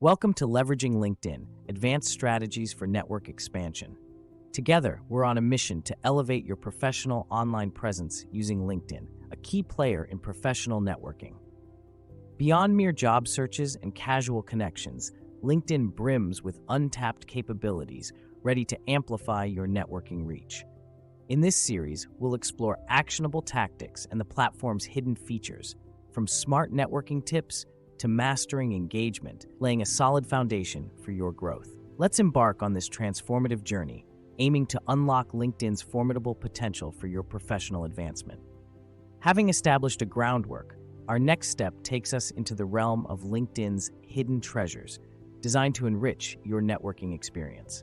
Welcome to Leveraging LinkedIn, Advanced Strategies for Network Expansion. Together, we're on a mission to elevate your professional online presence using LinkedIn, a key player in professional networking. Beyond mere job searches and casual connections, LinkedIn brims with untapped capabilities ready to amplify your networking reach. In this series, we'll explore actionable tactics and the platform's hidden features, from smart networking tips to mastering engagement, laying a solid foundation for your growth. Let's embark on this transformative journey, aiming to unlock LinkedIn's formidable potential for your professional advancement. Having established a groundwork, our next step takes us into the realm of LinkedIn's hidden treasures, designed to enrich your networking experience.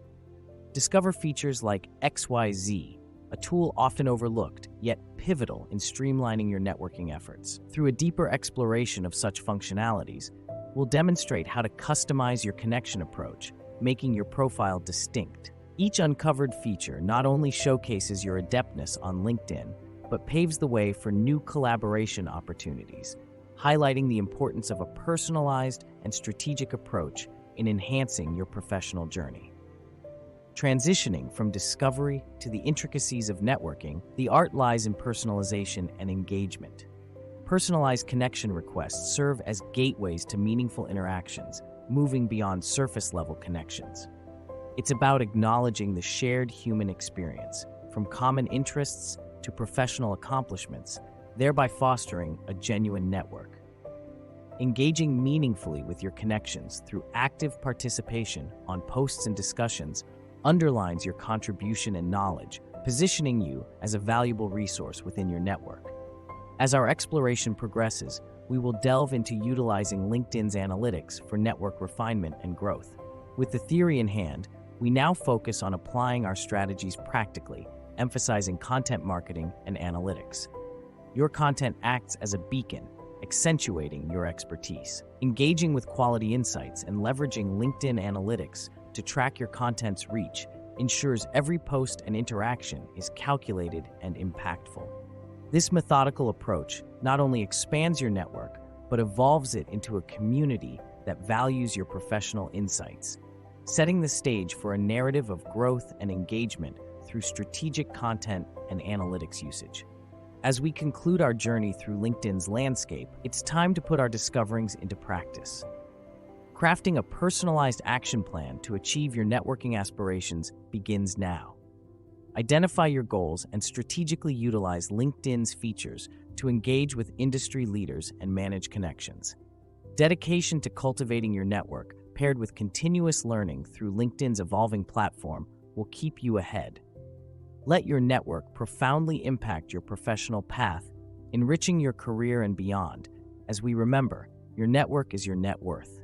Discover features like XYZ, a tool often overlooked, yet pivotal in streamlining your networking efforts. Through a deeper exploration of such functionalities, we'll demonstrate how to customize your connection approach, making your profile distinct. Each uncovered feature not only showcases your adeptness on LinkedIn, but paves the way for new collaboration opportunities, highlighting the importance of a personalized and strategic approach in enhancing your professional journey. Transitioning from discovery to the intricacies of networking, the art lies in personalization and engagement. Personalized connection requests serve as gateways to meaningful interactions, moving beyond surface-level connections. It's about acknowledging the shared human experience, from common interests to professional accomplishments, thereby fostering a genuine network. Engaging meaningfully with your connections through active participation on posts and discussions underlines your contribution and knowledge, positioning you as a valuable resource within your network. As our exploration progresses, we will delve into utilizing LinkedIn's analytics for network refinement and growth. With the theory in hand, we now focus on applying our strategies practically, emphasizing content marketing and analytics. Your content acts as a beacon, accentuating your expertise. Engaging with quality insights and leveraging LinkedIn analytics to track your content's reach ensures every post and interaction is calculated and impactful. This methodical approach not only expands your network, but evolves it into a community that values your professional insights, setting the stage for a narrative of growth and engagement through strategic content and analytics usage. As we conclude our journey through LinkedIn's landscape, it's time to put our discoverings into practice. Crafting a personalized action plan to achieve your networking aspirations begins now. Identify your goals and strategically utilize LinkedIn's features to engage with industry leaders and manage connections. Dedication to cultivating your network, paired with continuous learning through LinkedIn's evolving platform, will keep you ahead. Let your network profoundly impact your professional path, enriching your career and beyond, as we remember, your network is your net worth.